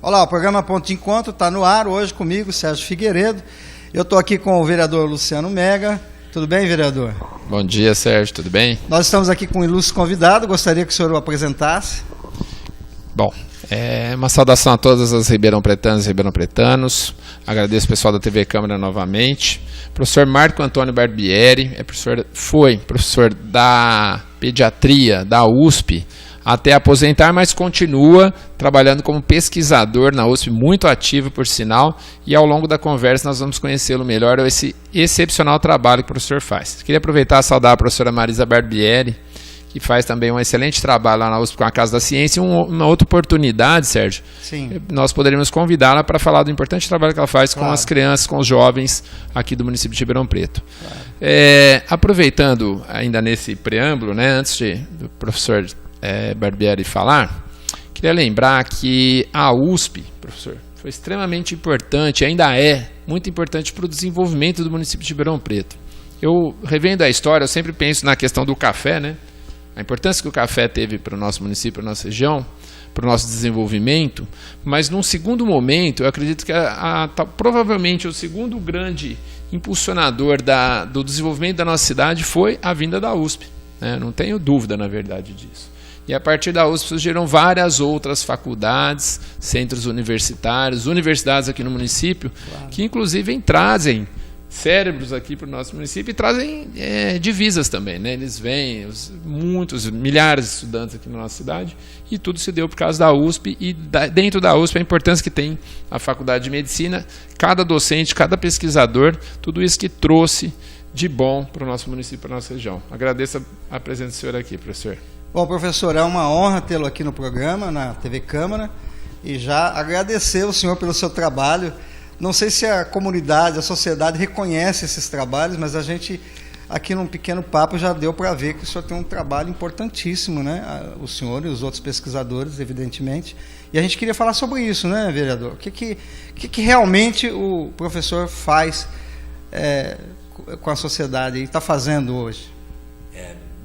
Olá, o programa Ponto de Encontro está no ar, hoje comigo, Sérgio Figueiredo. Eu estou aqui com o vereador Luciano Mega. Tudo bem, vereador? Bom dia, Sérgio, tudo bem? Nós estamos aqui com um ilustre convidado, gostaria que o senhor o apresentasse. Bom, uma saudação a todas as Ribeirão Pretanas e Ribeirão Pretanos. Agradeço o pessoal da TV Câmara novamente. Professor Marco Antônio Barbieri, foi professor da pediatria da USP até aposentar, mas continua trabalhando como pesquisador na USP, muito ativo, por sinal, e ao longo da conversa nós vamos conhecê-lo melhor, esse excepcional trabalho que o professor faz. Queria aproveitar e saudar a professora Marisa Barbieri, que faz também um excelente trabalho lá na USP com a Casa da Ciência. Uma outra oportunidade, Sérgio, Sim. Nós poderíamos convidá-la para falar do importante trabalho que ela faz com as crianças, com os jovens aqui do município de Ribeirão Preto. Aproveitando ainda nesse preâmbulo, né, antes do professor Barbieri falar, queria lembrar que a USP, professor, foi extremamente importante, ainda é muito importante para o desenvolvimento do município de Ribeirão Preto. Eu, revendo a história, eu sempre penso na questão do café, né? A importância que o café teve para o nosso município, para a nossa região, para o nosso desenvolvimento, mas num segundo momento, eu acredito que provavelmente o segundo grande impulsionador do desenvolvimento da nossa cidade foi a vinda da USP, né? Não tenho dúvida, na verdade, disso. E a partir da USP surgiram várias outras faculdades, centros universitários, universidades aqui no município, que inclusive trazem cérebros aqui para o nosso município e trazem divisas também, né? Eles vêm, milhares de estudantes aqui na nossa cidade, e tudo se deu por causa da USP, e dentro da USP a importância que tem a Faculdade de Medicina, cada docente, cada pesquisador, tudo isso que trouxe de bom para o nosso município, para a nossa região. Agradeço a presença do senhor aqui, professor. Bom, professor, é uma honra tê-lo aqui no programa, na TV Câmara, e já agradecer ao senhor pelo seu trabalho. Não sei se a comunidade, a sociedade reconhece esses trabalhos, mas a gente, aqui num pequeno papo, já deu para ver que o senhor tem um trabalho importantíssimo, né? O senhor e os outros pesquisadores, evidentemente. E a gente queria falar sobre isso, né, vereador? O que realmente o professor faz com a sociedade e está fazendo hoje?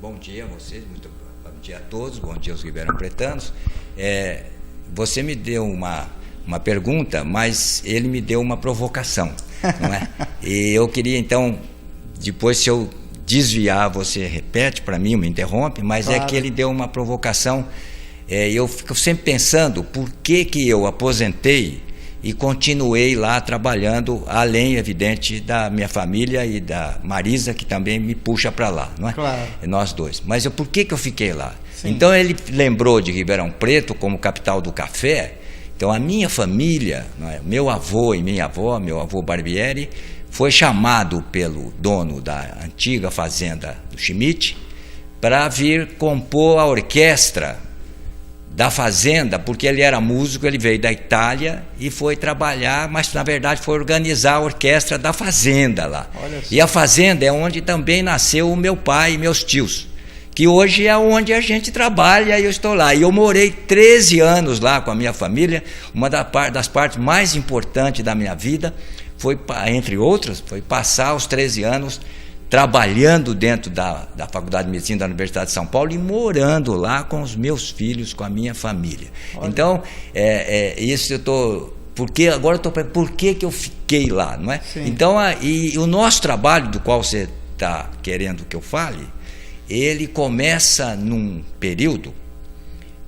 Bom dia a vocês, bom dia a todos, bom dia aos Ribeirão Pretanos. Você me deu uma pergunta, mas ele me deu uma provocação, não é? E eu queria, então, depois, se eu desviar, você repete para mim, me interrompe, mas claro. É que ele deu uma provocação. Eu fico sempre pensando por que eu aposentei e continuei lá trabalhando, além, evidente, da minha família e da Marisa, que também me puxa para lá, não é? Claro. Nós dois. Mas por que eu fiquei lá? Sim. Então, ele lembrou de Ribeirão Preto como capital do café. Então, a minha família, meu avô e minha avó, meu avô Barbieri, foi chamado pelo dono da antiga fazenda do Schmidt para vir compor a orquestra da fazenda, porque ele era músico, ele veio da Itália e foi trabalhar, mas na verdade foi organizar a orquestra da fazenda lá. E a fazenda é onde também nasceu o meu pai e meus tios, que hoje é onde a gente trabalha, e eu estou lá. E eu morei 13 anos lá com a minha família. Uma das partes mais importantes da minha vida foi, entre outras, foi passar os 13 anos trabalhando dentro da Faculdade de Medicina da Universidade de São Paulo e morando lá com os meus filhos, com a minha família. Olha. Então, isso eu estou... Porque agora eu estou pensando, por que eu fiquei lá, não é? Sim. Então, e o nosso trabalho, do qual você está querendo que eu fale, ele começa num período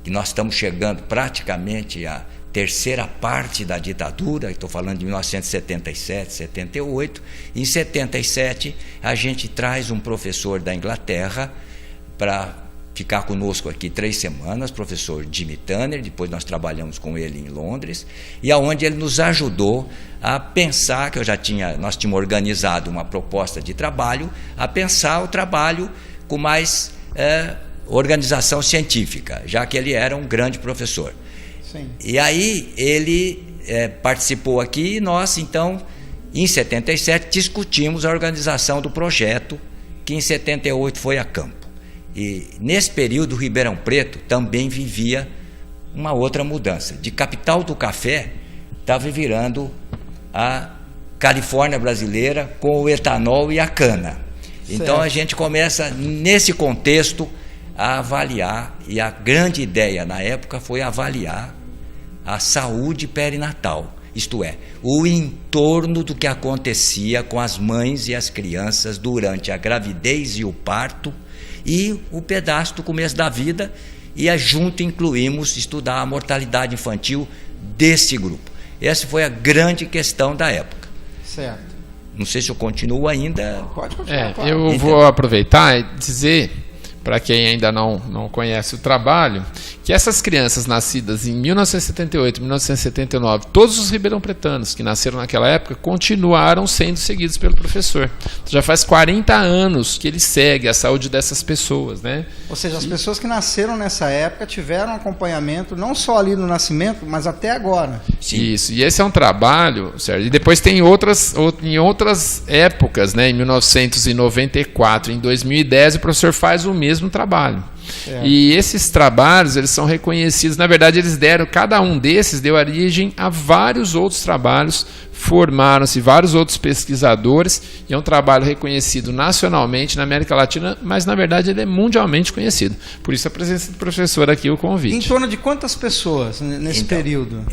que nós estamos chegando praticamente à terceira parte da ditadura, estou falando de 1977, 78. Em 77, a gente traz um professor da Inglaterra para ficar conosco aqui 3 semanas, professor Jimmy Tanner. Depois nós trabalhamos com ele em Londres, e aonde ele nos ajudou a pensar, que nós tínhamos organizado uma proposta de trabalho, a pensar o trabalho com mais organização científica, já que ele era um grande professor. Sim. E aí ele participou aqui, e nós, então, em 77, discutimos a organização do projeto, que em 78 foi a campo. E nesse período, Ribeirão Preto também vivia uma outra mudança. De capital do café, estava virando a Califórnia brasileira com o etanol e a cana. Então a gente começa, nesse contexto, a avaliar, e a grande ideia na época foi avaliar a saúde perinatal, isto é, o entorno do que acontecia com as mães e as crianças durante a gravidez e o parto, e o pedaço do começo da vida, e junto incluímos estudar a mortalidade infantil desse grupo. Essa foi a grande questão da época. Certo. Não sei se eu continuo ainda. Pode continuar. Claro. Eu vou aproveitar e dizer, para quem ainda não conhece o trabalho, que essas crianças nascidas em 1978, 1979, todos os ribeirão-pretanos que nasceram naquela época continuaram sendo seguidos pelo professor. Já faz 40 anos que ele segue a saúde dessas pessoas, né? Ou seja, as pessoas que nasceram nessa época tiveram acompanhamento não só ali no nascimento, mas até agora. Sim. Isso, e esse é um trabalho, certo? E depois tem em outras épocas, né? Em 1994, em 2010, o professor faz o mesmo trabalho. E esses trabalhos, eles são reconhecidos, na verdade cada um desses deu origem a vários outros trabalhos, formaram-se vários outros pesquisadores, e é um trabalho reconhecido nacionalmente na América Latina, mas na verdade ele é mundialmente conhecido. Por isso a presença do professor aqui, o convite. Em torno de quantas pessoas nesse período?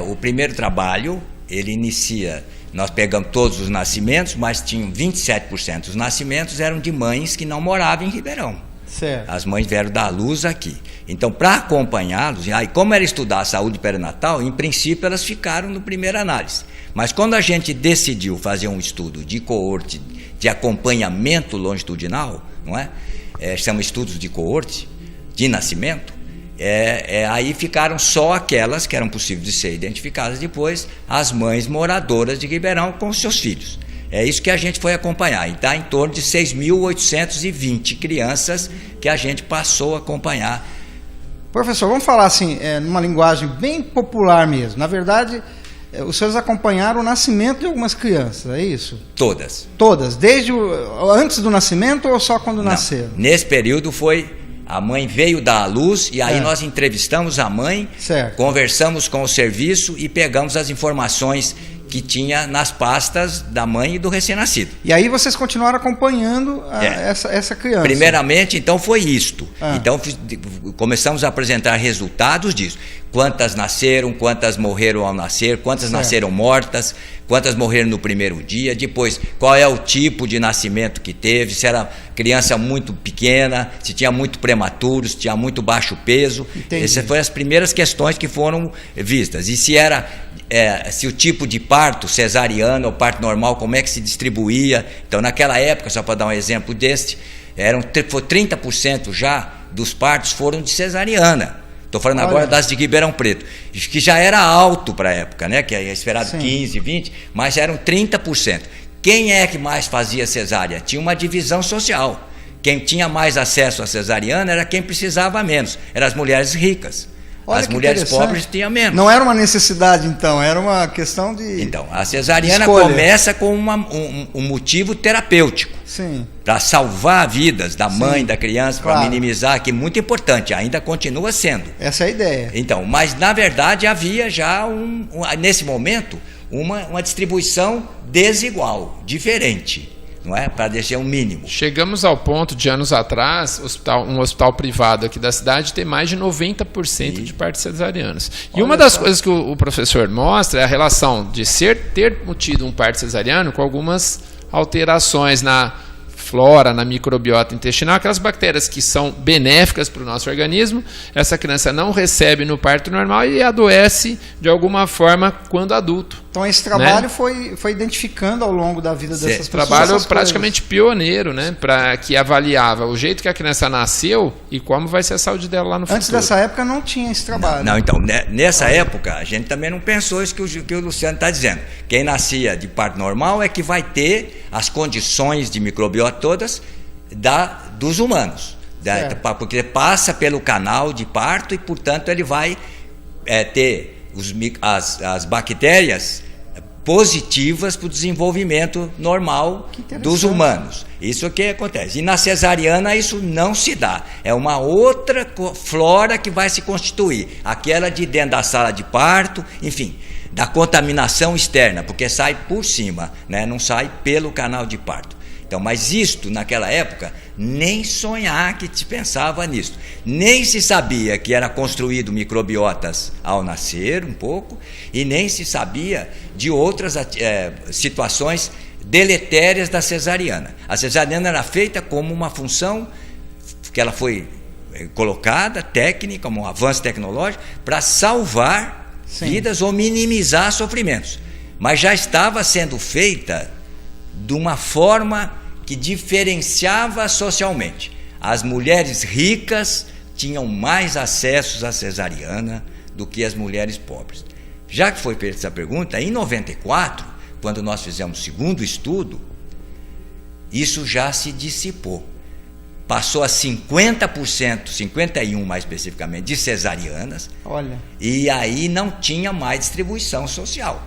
O primeiro trabalho, ele inicia, nós pegamos todos os nascimentos, mas tinham 27% dos nascimentos eram de mães que não moravam em Ribeirão. Certo. As mães vieram dar luz aqui. Então, para acompanhá-los, aí como era estudar a saúde perinatal, em princípio elas ficaram no primeira análise. Mas quando a gente decidiu fazer um estudo de coorte, de acompanhamento longitudinal, não é? São estudos de coorte, de nascimento, aí ficaram só aquelas que eram possíveis de ser identificadas depois, as mães moradoras de Ribeirão com os seus filhos. É isso que a gente foi acompanhar. E está em torno de 6.820 crianças que a gente passou a acompanhar. Professor, vamos falar assim, numa linguagem bem popular mesmo. Na verdade, os senhores acompanharam o nascimento de algumas crianças, é isso? Todas. Todas? Antes do nascimento ou só quando nasceram? Nesse período a mãe veio dar à luz e aí nós entrevistamos a mãe, conversamos com o serviço e pegamos as informações que tinha nas pastas da mãe e do recém-nascido. E aí vocês continuaram acompanhando essa criança? Primeiramente, então, foi isto. Então, começamos a apresentar resultados disso. Quantas nasceram, quantas morreram ao nascer, quantas nasceram mortas, quantas morreram no primeiro dia, depois qual é o tipo de nascimento que teve, se era criança muito pequena, se tinha muito prematuro, se tinha muito baixo peso. Entendi. Essas foram as primeiras questões que foram vistas. E se o tipo de parto, cesariana ou parto normal, como é que se distribuía. Então, naquela época, só para dar um exemplo deste, 30% já dos partos foram de cesariana. Estou falando agora das de Ribeirão Preto, que já era alto para a época, né? Que é esperado 15, 20, mas eram 30%. Quem é que mais fazia cesárea? Tinha uma divisão social. Quem tinha mais acesso à cesariana era quem precisava menos, eram as mulheres ricas. As mulheres pobres tinham menos. Não era uma necessidade, então, era uma questão de... Então, a cesariana começa com um motivo terapêutico. Sim. Para salvar vidas da mãe, da criança, para minimizar, que é muito importante, ainda continua sendo. Essa é a ideia. Então, mas na verdade havia já, nesse momento, uma distribuição desigual, diferente. Não é? Para deixar um mínimo. Chegamos ao ponto de anos atrás, um hospital privado aqui da cidade ter mais de 90% de partos cesarianos. E uma das coisas que o professor mostra é a relação de ter tido um parto cesariano com algumas alterações na flora, na microbiota intestinal, aquelas bactérias que são benéficas para o nosso organismo. Essa criança não recebe no parto normal e adoece de alguma forma quando adulto. Então esse trabalho foi identificando ao longo da vida dessas pessoas. Trabalho praticamente pioneiro, né? Que avaliava o jeito que a criança nasceu e como vai ser a saúde dela lá no futuro. Antes dessa época não tinha esse trabalho. Não, então, nessa época a gente também não pensou isso que o Luciano está dizendo. Quem nascia de parto normal é que vai ter as condições de microbiota todas dos humanos. Porque passa pelo canal de parto e, portanto, ele vai ter as bactérias positivas para o desenvolvimento normal dos humanos. Isso que acontece. E na cesariana isso não se dá. É uma outra flora que vai se constituir. Aquela de dentro da sala de parto, enfim, da contaminação externa, porque sai por cima, né? Não sai pelo canal de parto. Então, mas isto, naquela época, nem sonhar que se pensava nisso. Nem se sabia que era construído microbiotas ao nascer, um pouco, e nem se sabia de outras situações deletérias da cesariana. A cesariana era feita como uma função que ela foi colocada, técnica, como um avanço tecnológico, para salvar vidas ou minimizar sofrimentos. Mas já estava sendo feita de uma forma que diferenciava socialmente. As mulheres ricas tinham mais acessos à cesariana do que as mulheres pobres. Já que foi feita essa pergunta, em 94, quando nós fizemos o segundo estudo, isso já se dissipou. Passou a 50%, 51% mais especificamente, de cesarianas. Olha. E aí não tinha mais distribuição social.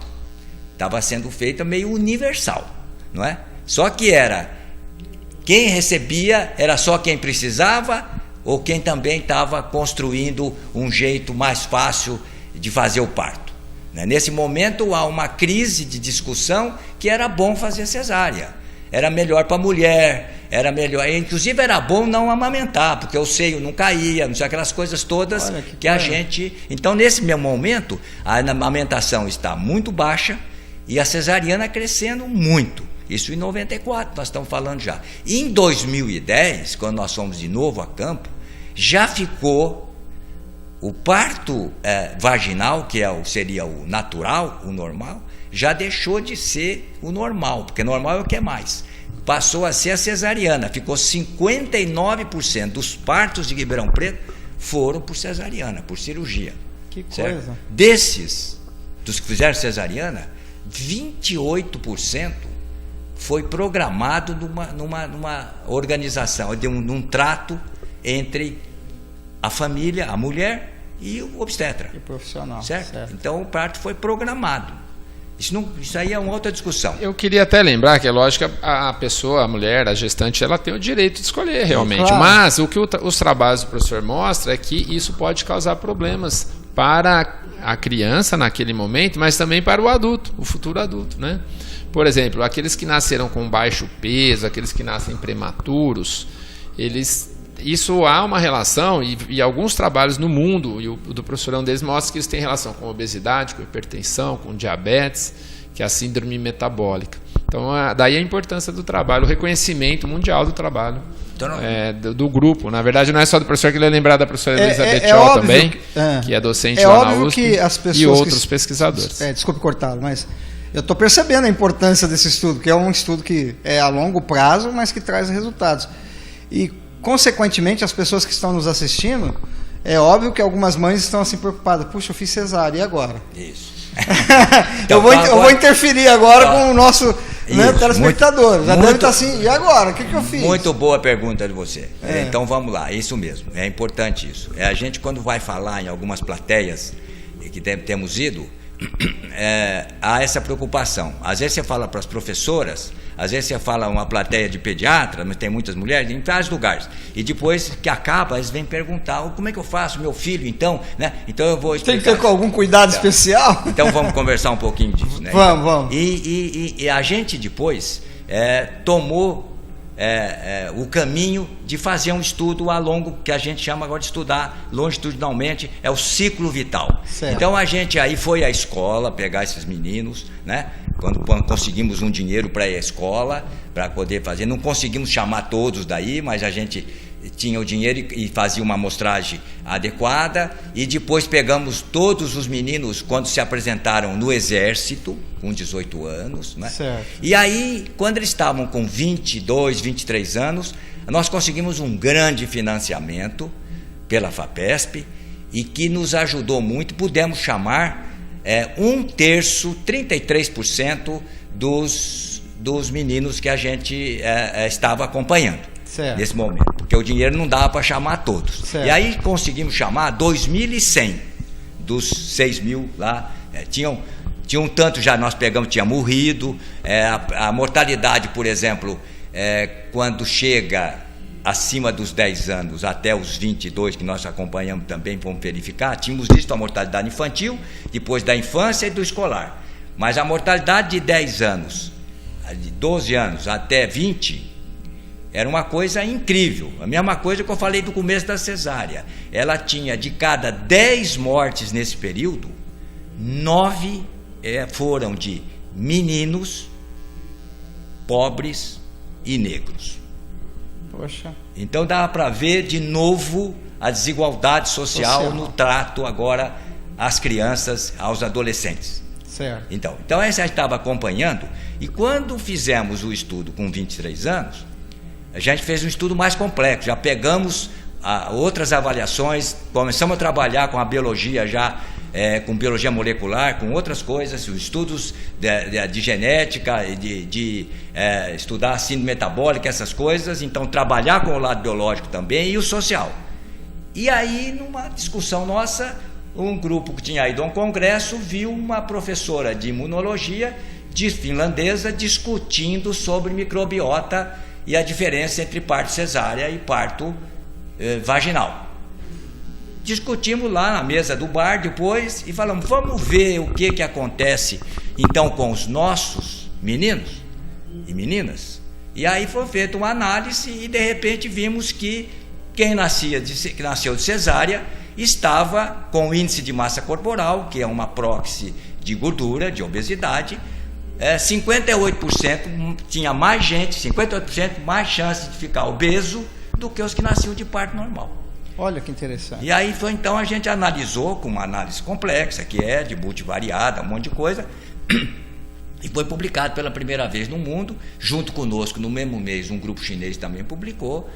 Estava sendo feita meio universal, não é? Só que quem recebia era só quem precisava ou quem também estava construindo um jeito mais fácil de fazer o parto. Nesse momento há uma crise de discussão que era bom fazer cesárea. Era melhor para a mulher, era melhor, inclusive era bom não amamentar, porque o seio não caía, não sei, aquelas coisas todas que a gente... Então, nesse mesmo momento, a amamentação está muito baixa e a cesariana crescendo muito. Isso em 94, nós estamos falando já. Em 2010, quando nós fomos de novo a campo, já ficou o parto vaginal, que seria o natural, o normal, já deixou de ser o normal, porque normal é o que é mais. Passou a ser a cesariana, ficou 59% dos partos de Ribeirão Preto foram por cesariana, por cirurgia. Que certo? Coisa. Desses, dos que fizeram cesariana, 28% foi programado numa organização, num trato entre a família, a mulher e o obstetra. E o profissional. Certo? Então o parto foi programado. Isso aí é uma outra discussão. Eu queria até lembrar que é lógico que a pessoa, a mulher, a gestante, ela tem o direito de escolher realmente. Claro. Mas o que os trabalhos do professor mostram é que isso pode causar problemas para a criança naquele momento, mas também para o adulto, o futuro adulto, né? Por exemplo, aqueles que nasceram com baixo peso, aqueles que nascem prematuros, isso há uma relação, e alguns trabalhos no mundo, e o do professor é um deles, mostra que isso tem relação com obesidade, com hipertensão, com diabetes, que é a síndrome metabólica. Então, daí a importância do trabalho, o reconhecimento mundial do trabalho do grupo. Na verdade, não é só do professor, que ele é lembrado da professora Elizabeth Scholl também, que é docente lá na USP, que as pessoas e outros pesquisadores. Desculpe cortá-lo, mas eu estou percebendo a importância desse estudo, que é um estudo que é a longo prazo, mas que traz resultados. E, consequentemente, as pessoas que estão nos assistindo, é óbvio que algumas mães estão assim preocupadas. Puxa, eu fiz cesárea, e agora? Isso. Eu vou interferir agora com o nosso telespectador. Já deve estar assim, e agora? O que eu fiz? Muito boa pergunta de você. Então vamos lá, isso mesmo, é importante isso. A gente, quando vai falar em algumas plateias que temos ido, há essa preocupação. Às vezes você fala para as professoras, às vezes você fala uma plateia de pediatra, mas tem muitas mulheres em vários lugares, e depois que acaba, eles vêm perguntar: como é que eu faço, meu filho, então, né? Então eu vou explicar. Tem que ter com algum cuidado especial? Então vamos conversar um pouquinho disso, né? Vamos. E a gente depois tomou o caminho de fazer um estudo a longo, que a gente chama agora de estudar longitudinalmente, é o ciclo vital. Certo. Então a gente aí foi à escola pegar esses meninos, né? Quando conseguimos um dinheiro para ir à escola, para poder fazer, não conseguimos chamar todos daí, mas a gente tinha o dinheiro e fazia uma amostragem adequada, e depois pegamos todos os meninos quando se apresentaram no exército, com 18 anos, né? Certo. E aí, quando eles estavam com 22, 23 anos, nós conseguimos um grande financiamento pela FAPESP, e que nos ajudou muito. Pudemos chamar 1/3, 33% dos meninos que a gente estava acompanhando. Certo. Nesse momento, porque o dinheiro não dava para chamar todos. Certo. E aí conseguimos chamar 2.100 dos 6.000 lá. Tinha um tanto já, nós pegamos, tinha morrido. A mortalidade, por exemplo, quando chega acima dos 10 anos até os 22, que nós acompanhamos também, vamos verificar, tínhamos visto a mortalidade infantil, depois da infância e do escolar. Mas a mortalidade de 10 anos, de 12 anos até 20, era uma coisa incrível. A mesma coisa que eu falei do começo da cesárea. Ela tinha, de cada 10 mortes nesse período, 9 foram de meninos, pobres e negros. Poxa. Então dá para ver de novo a desigualdade social no trato agora às crianças, aos adolescentes. Certo. Então a gente estava acompanhando, e quando fizemos o estudo com 23 anos, a gente fez um estudo mais complexo, já pegamos outras avaliações, começamos a trabalhar com a biologia já, com biologia molecular, com outras coisas, os estudos de genética, de estudar a síndrome metabólica, essas coisas, então trabalhar com o lado biológico também e o social. E aí, numa discussão nossa, um grupo que tinha ido a um congresso viu uma professora de imunologia finlandesa discutindo sobre microbiota e a diferença entre parto cesárea e parto vaginal. Discutimos lá na mesa do bar depois e falamos, vamos ver o que acontece então com os nossos meninos e meninas. E aí foi feita uma análise e de repente vimos que quem nasceu de cesárea estava com índice de massa corporal, que é uma proxy de gordura, de obesidade, 58% tinha mais gente, 58% mais chance de ficar obeso do que os que nasciam de parto normal. Olha que interessante. E aí foi então a gente analisou com uma análise complexa, que é de multivariada, um monte de coisa, e foi publicado pela primeira vez no mundo, junto conosco no mesmo mês um grupo chinês também publicou,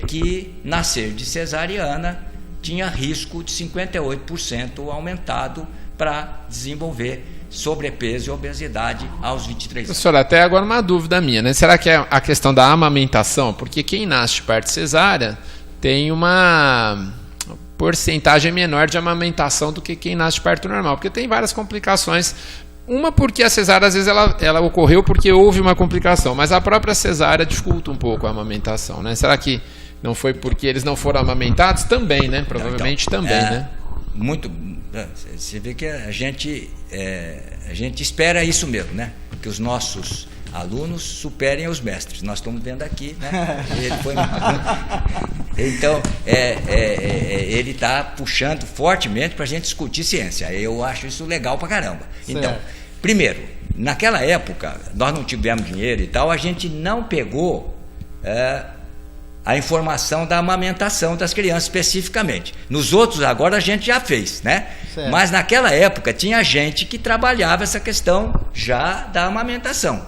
que nascer de cesariana tinha risco de 58% aumentado para desenvolver sobrepeso e obesidade aos 23 anos. Professor, até agora uma dúvida minha, né? Será que é a questão da amamentação? Porque quem nasce de parto cesárea tem uma porcentagem menor de amamentação do que quem nasce de parto normal, porque tem várias complicações. Uma porque a cesárea, às vezes, ela ocorreu porque houve uma complicação, mas a própria cesárea dificulta um pouco a amamentação, né? Será que não foi porque eles não foram amamentados? Também, né? Provavelmente então, também, né? Muito. Você vê que a gente espera isso mesmo, né? Que os nossos alunos superem os mestres. Nós estamos vendo aqui, né? Então, ele está puxando fortemente para a gente discutir ciência. Eu acho isso legal pra caramba. Certo. Então, primeiro, naquela época, nós não tivemos dinheiro e tal, a gente não pegou a informação da amamentação das crianças especificamente. Nos outros agora a gente já fez, né? Certo. Mas naquela época tinha gente que trabalhava essa questão já da amamentação.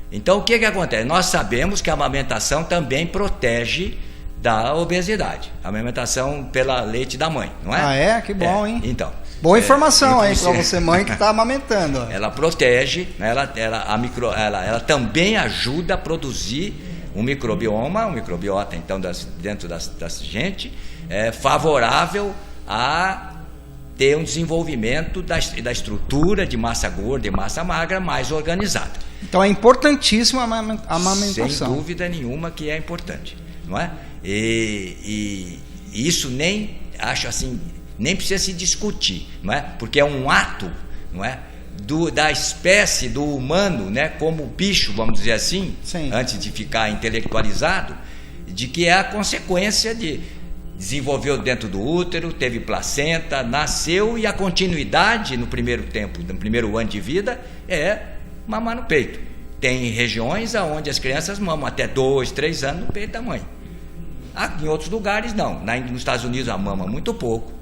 Então o que acontece? Nós sabemos que a amamentação também protege da obesidade. A amamentação pela leite da mãe, não é? Ah, é? Que bom, hein? Então. Boa informação aí para você, mãe, que está amamentando. Ela protege, ela também ajuda a produzir um microbiota, então, dentro da gente, favorável a ter um desenvolvimento da estrutura de massa gorda e massa magra mais organizada. Então é importantíssima a amamentação. Sem dúvida nenhuma que é importante, não é? E isso nem, acho assim, nem precisa se discutir, não é? Porque é um ato, não é? Da espécie, do humano, né, como bicho, vamos dizer assim, sim, antes de ficar intelectualizado, de que é a consequência de desenvolveu dentro do útero, teve placenta, nasceu, e a continuidade no primeiro tempo, no primeiro ano de vida, é mamar no peito. Tem regiões onde as crianças mamam até 2, 3 anos no peito da mãe. Em outros lugares não. Nos Estados Unidos a mama muito pouco,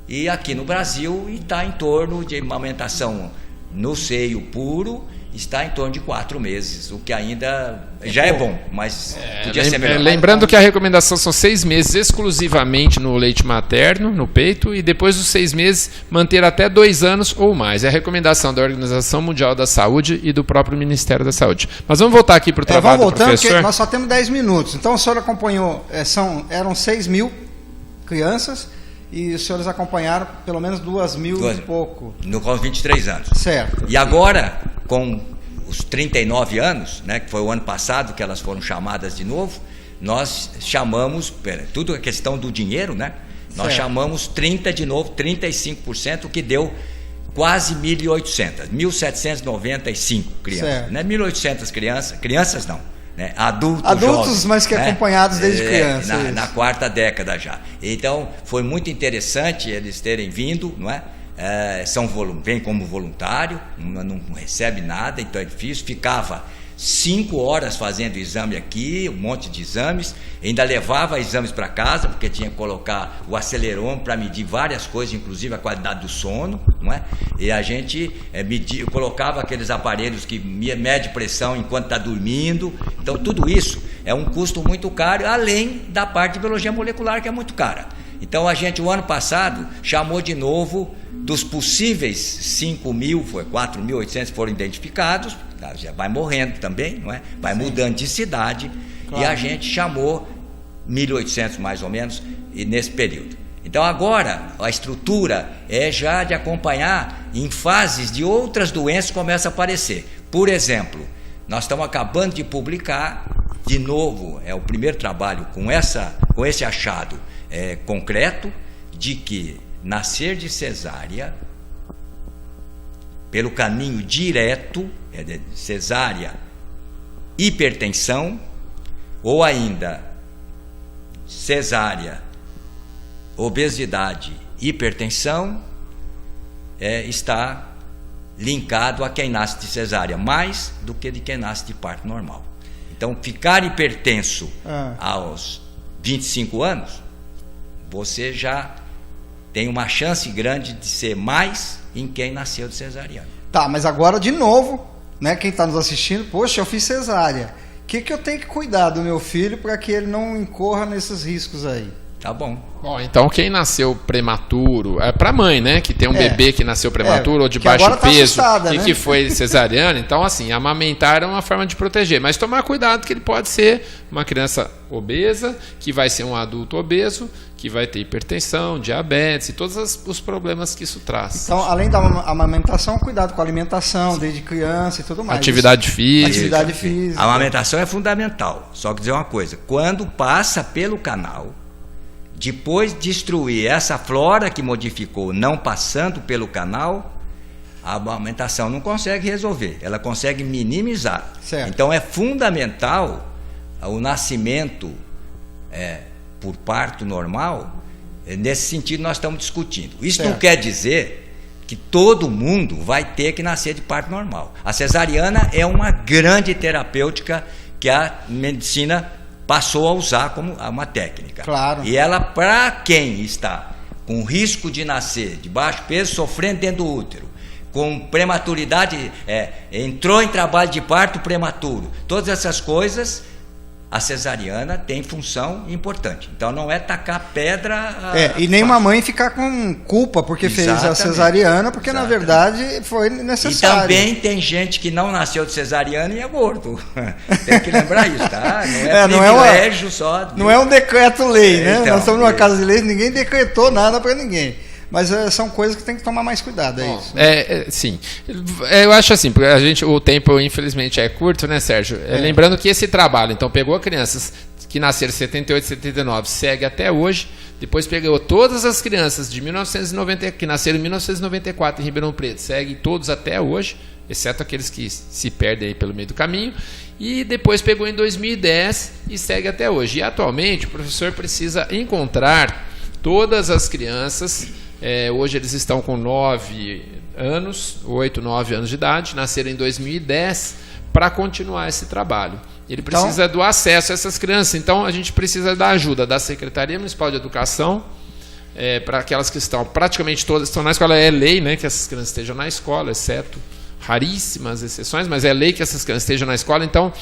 e aqui no Brasil está em torno de amamentação no seio puro, está em torno de 4 meses, o que ainda já é bom, mas podia ser melhor. Lembrando que a recomendação são 6 meses exclusivamente no leite materno, no peito, e depois dos 6 meses manter até 2 anos ou mais. É a recomendação da Organização Mundial da Saúde e do próprio Ministério da Saúde. Mas vamos voltar aqui para o trabalho do professor. Porque nós só temos 10 minutos. Então o senhor acompanhou, eram 6 mil crianças, e os senhores acompanharam pelo menos 2.000 e pouco. Com 23 anos. Certo. E agora, com os 39 anos, né, que foi o ano passado que elas foram chamadas de novo, nós chamamos, tudo é questão do dinheiro, né? Nós chamamos 30 de novo, 35%, o que deu quase 1.800, 1.795 crianças. Certo. Não é 1.800 crianças não. né? Adultos jovens, mas que né? acompanhados desde criança. Na quarta década já. Então, foi muito interessante eles terem vindo, não é? Vem como voluntário, não recebe nada, então é difícil. Ficava 5 horas fazendo exame aqui, um monte de exames, ainda levava exames para casa, porque tinha que colocar o acelerômetro para medir várias coisas, inclusive a qualidade do sono, não é? E a gente colocava aqueles aparelhos que mede pressão enquanto está dormindo. Então tudo isso é um custo muito caro, além da parte de biologia molecular, que é muito cara. Então a gente, o ano passado, chamou de novo dos possíveis 4.800 foram identificados, já vai morrendo também, não é? Vai mudando de cidade, claro. E a gente chamou 1.800 mais ou menos nesse período. Então agora a estrutura é já de acompanhar em fases de outras doenças que começam a aparecer. Por exemplo, nós estamos acabando de publicar, de novo, é o primeiro trabalho com esse achado concreto, de que nascer de cesárea pelo caminho direto, cesárea, hipertensão, ou ainda cesárea, obesidade, hipertensão, está linkado a quem nasce de cesárea, mais do que de quem nasce de parto normal. Então, ficar hipertenso aos 25 anos, você já tem uma chance grande de ser mais em quem nasceu de cesariana. Tá, mas agora de novo, né, quem está nos assistindo, poxa, eu fiz cesárea. O que eu tenho que cuidar do meu filho para que ele não incorra nesses riscos aí? Tá bom. Bom, então quem nasceu prematuro, para a mãe, né, que tem um bebê que nasceu prematuro ou de baixo peso e que foi cesariana, então assim, amamentar é uma forma de proteger, mas tomar cuidado que ele pode ser uma criança obesa, que vai ser um adulto obeso, que vai ter hipertensão, diabetes e todos os problemas que isso traz. Então, além da amamentação, cuidado com a alimentação, desde criança e tudo mais. Atividade física. Atividade física. A amamentação é fundamental, só que dizer uma coisa, quando passa pelo canal, depois de destruir essa flora que modificou, não passando pelo canal, a amamentação não consegue resolver, ela consegue minimizar. Certo. Então é fundamental o nascimento por parto normal. Nesse sentido nós estamos discutindo. Isso não quer dizer que todo mundo vai ter que nascer de parto normal. A cesariana é uma grande terapêutica que a medicina passou a usar como uma técnica. Claro. E ela, para quem está com risco de nascer de baixo peso, sofrendo dentro do útero, com prematuridade, entrou em trabalho de parto prematuro, todas essas coisas, a cesariana tem função importante. Então não é tacar pedra. E nem uma mãe ficar com culpa porque fez a cesariana, porque na verdade foi necessário. E também tem gente que não nasceu de cesariana e é gordo. Tem que lembrar isso, tá? Não é privilégio só. Não é um decreto-lei, né? Então, nós estamos numa casa de leis, ninguém decretou nada para ninguém. Mas são coisas que tem que tomar mais cuidado, é isso. Sim. Eu acho assim, porque o tempo infelizmente é curto, né, Sérgio? Lembrando que esse trabalho, então, pegou crianças que nasceram em 78, 79, segue até hoje, depois pegou todas as crianças de 1990, que nasceram em 1994 em Ribeirão Preto, segue todos até hoje, exceto aqueles que se perdem aí pelo meio do caminho, e depois pegou em 2010 e segue até hoje. E atualmente o professor precisa encontrar todas as crianças. Hoje eles estão com 8, 9 anos de idade, nasceram em 2010, para continuar esse trabalho. Ele precisa do acesso a essas crianças, então a gente precisa da ajuda da Secretaria Municipal de Educação, para aquelas que estão, praticamente todas estão na escola, é lei, né, que essas crianças estejam na escola, exceto raríssimas exceções, mas é lei que essas crianças estejam na escola. Então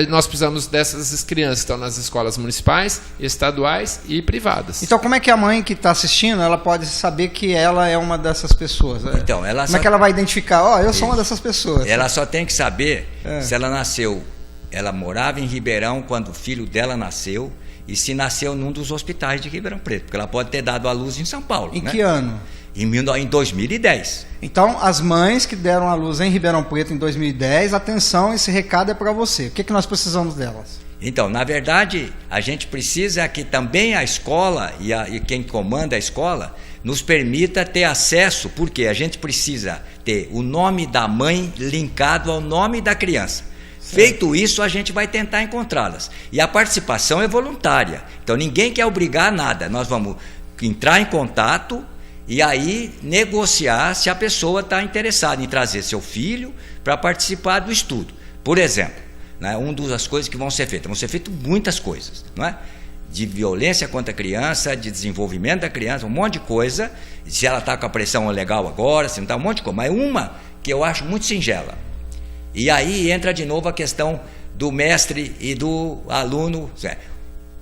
nós precisamos dessas crianças que estão nas escolas municipais, estaduais e privadas. Então como é que a mãe que está assistindo, ela pode saber que ela é uma dessas pessoas? Então, como é que ela vai identificar? Eu sou uma dessas pessoas. Ela só tem que saber se ela nasceu, ela morava em Ribeirão quando o filho dela nasceu, e se nasceu num dos hospitais de Ribeirão Preto, porque ela pode ter dado à luz em São Paulo. Em que ano? Em 2010. Então, as mães que deram à luz em Ribeirão Preto em 2010, atenção, esse recado é para você. O que nós precisamos delas? Então, na verdade, a gente precisa que também a escola e quem comanda a escola nos permita ter acesso, porque a gente precisa ter o nome da mãe linkado ao nome da criança. Feito isso, a gente vai tentar encontrá-las. E a participação é voluntária. Então, ninguém quer obrigar a nada. Nós vamos entrar em contato e aí negociar se a pessoa está interessada em trazer seu filho para participar do estudo. Por exemplo, né, uma das coisas que vão ser feitas muitas coisas, não é? De violência contra a criança, de desenvolvimento da criança, um monte de coisa, se ela está com a pressão legal agora, se não está, um monte de coisa, mas uma que eu acho muito singela. E aí entra de novo a questão do mestre e do aluno.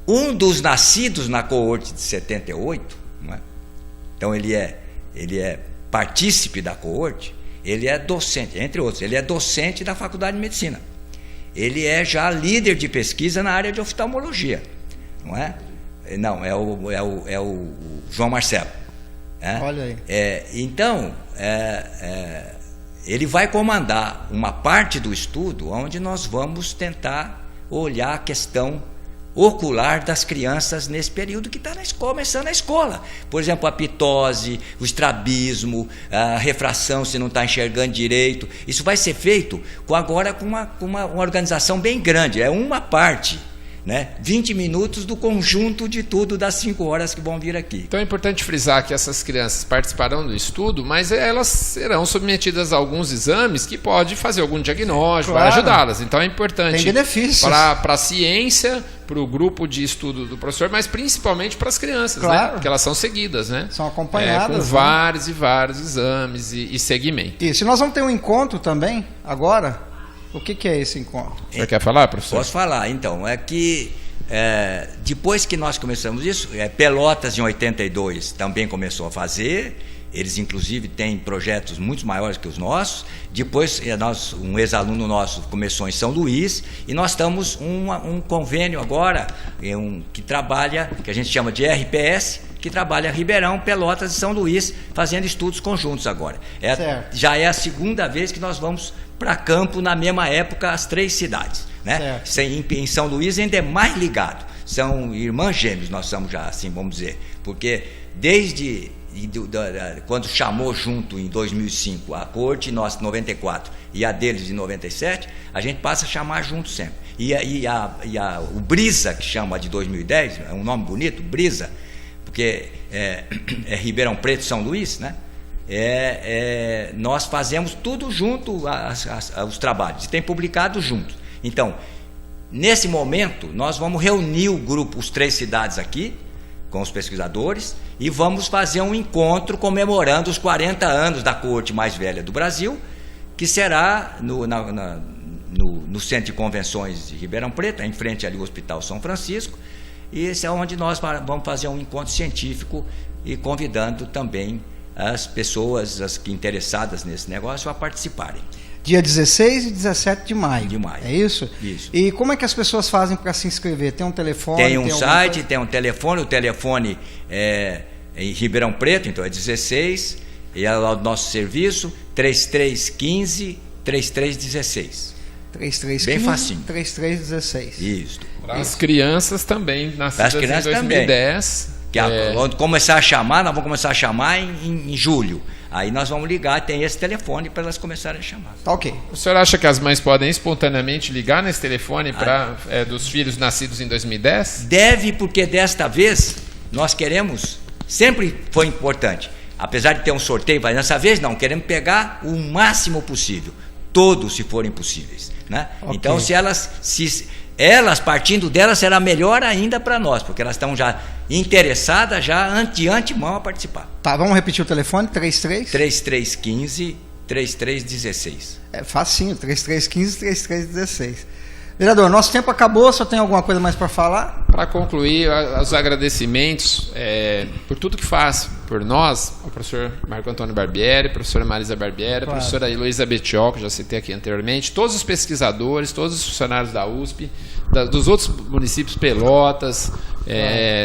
Um dos nascidos na coorte de 78, não é? Então ele é partícipe da coorte, ele é docente, entre outros, ele é docente da Faculdade de Medicina. Ele é já líder de pesquisa na área de oftalmologia, não é? Não, é o João Marcelo. Olha aí. Então, ele vai comandar uma parte do estudo onde nós vamos tentar olhar a questão ocular das crianças nesse período que está começando a escola. Por exemplo, a pitose, o estrabismo, a refração, se não está enxergando direito. Isso vai ser feito agora com uma organização bem grande. É uma parte, né? 20 minutos do conjunto de tudo das 5 horas que vão vir aqui. Então é importante frisar que essas crianças participarão do estudo, mas elas serão submetidas a alguns exames que pode fazer algum diagnóstico, claro, vai ajudá-las. Então é importante tem benefícios para a ciência, para o grupo de estudo do professor, mas principalmente para as crianças, claro, né? Porque elas são seguidas, né? São acompanhadas. Com vários e vários exames e segmento. Isso, e nós vamos ter um encontro também, agora. O que é esse encontro? Você quer falar, professor? Posso falar, então. É que depois que nós começamos isso, Pelotas em 82 também começou a fazer. Eles inclusive têm projetos muito maiores que os nossos. Depois um ex-aluno nosso começou em São Luís, e nós estamos um convênio agora que trabalha, que a gente chama de RPS, que trabalha Ribeirão, Pelotas e São Luís, fazendo estudos conjuntos agora. Já é a segunda vez que nós vamos para campo na mesma época, as 3 cidades, né? Em São Luís ainda é mais ligado, são irmãs gêmeos, nós somos já assim, vamos dizer, porque desde quando chamou junto em 2005 a coorte nossa de 94 e a deles de 97, a gente passa a chamar junto sempre. O Brisa, que chama de 2010, é um nome bonito, Brisa, porque é Ribeirão Preto, São Luís, né? Nós fazemos tudo junto os trabalhos, e tem publicado junto. Então, nesse momento, nós vamos reunir o grupo, os 3 cidades aqui, com os pesquisadores, e vamos fazer um encontro comemorando os 40 anos da coorte mais velha do Brasil, que será no Centro de Convenções de Ribeirão Preto, em frente ali ao Hospital São Francisco, e esse é onde nós vamos fazer um encontro científico e convidando também as pessoas interessadas nesse negócio a participarem. Dia 16 e 17 de maio. É isso? Isso. E como é que as pessoas fazem para se inscrever? Tem um telefone? Tem um site, tem um telefone. O telefone é em Ribeirão Preto, então é 16. E é lá o nosso serviço, 3315-3316. 3315, bem facinho. 3316. Isso. As crianças também, nascidas em 2010. Quando começar a chamar, nós vamos começar a chamar em julho. Aí nós vamos ligar, tem esse telefone para elas começarem a chamar. Tá ok. O senhor acha que as mães podem espontaneamente ligar nesse telefone dos filhos nascidos em 2010? Deve, porque desta vez nós queremos, sempre foi importante, apesar de ter um sorteio, mas dessa vez não, queremos pegar o máximo possível, todos se forem possíveis, né? Okay. Então elas partindo delas será melhor ainda para nós, porque elas estão já interessadas de antemão a participar. Tá, vamos repetir o telefone, 3315-3316. É facinho, 3315-3316. Vereador, nosso tempo acabou, só tem alguma coisa mais para falar? Para concluir, os agradecimentos por tudo que faz por nós, o professor Marco Antônio Barbieri, a professora Marisa Barbieri, claro, a professora Heloísa Bettiol, que já citei aqui anteriormente, todos os pesquisadores, todos os funcionários da USP, dos outros municípios, Pelotas,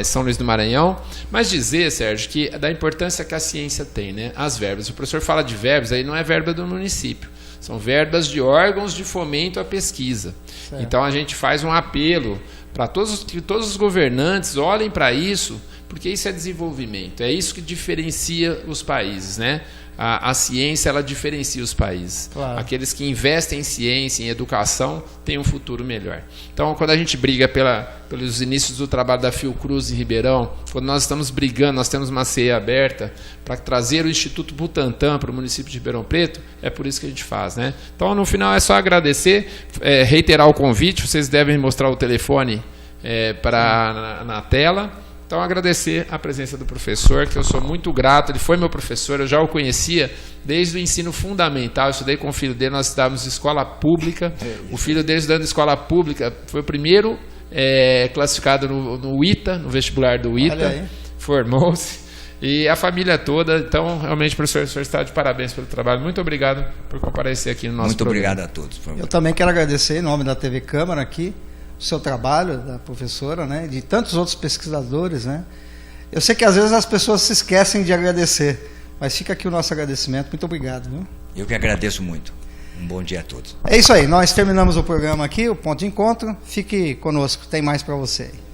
São Luís do Maranhão, mas dizer, Sérgio, que da importância que a ciência tem, né? As verbas. O professor fala de verbas, aí não é verba do município, são verbas de órgãos de fomento à pesquisa. Certo. Então a gente faz um apelo para que todos os governantes olhem para isso, porque isso é desenvolvimento, é isso que diferencia os países, né? A ciência, ela diferencia os países. Claro. Aqueles que investem em ciência, em educação, têm um futuro melhor. Então, quando a gente briga pelos inícios do trabalho da Fiocruz em Ribeirão, quando nós estamos brigando, nós temos uma CE aberta para trazer o Instituto Butantan para o município de Ribeirão Preto, é por isso que a gente faz, né? Então, no final, é só agradecer, reiterar o convite, vocês devem mostrar o telefone na tela. Então, agradecer a presença do professor, que eu sou muito grato, ele foi meu professor, eu já o conhecia desde o ensino fundamental, eu estudei com o filho dele, nós estudávamos escola pública, o filho dele estudando escola pública, foi o primeiro classificado no ITA, no vestibular do ITA, formou-se, e a família toda. Então, realmente, professor, o senhor está de parabéns pelo trabalho, muito obrigado por comparecer aqui no nosso programa. Muito obrigado a todos. Eu também quero agradecer, em nome da TV Câmara aqui, o seu trabalho, da professora, né, de tantos outros pesquisadores, né. Eu sei que às vezes as pessoas se esquecem de agradecer, mas fica aqui o nosso agradecimento. Muito obrigado, viu? Eu que agradeço muito. Um bom dia a todos. É isso aí, nós terminamos o programa aqui, o Ponto de Encontro. Fique conosco, tem mais para você aí.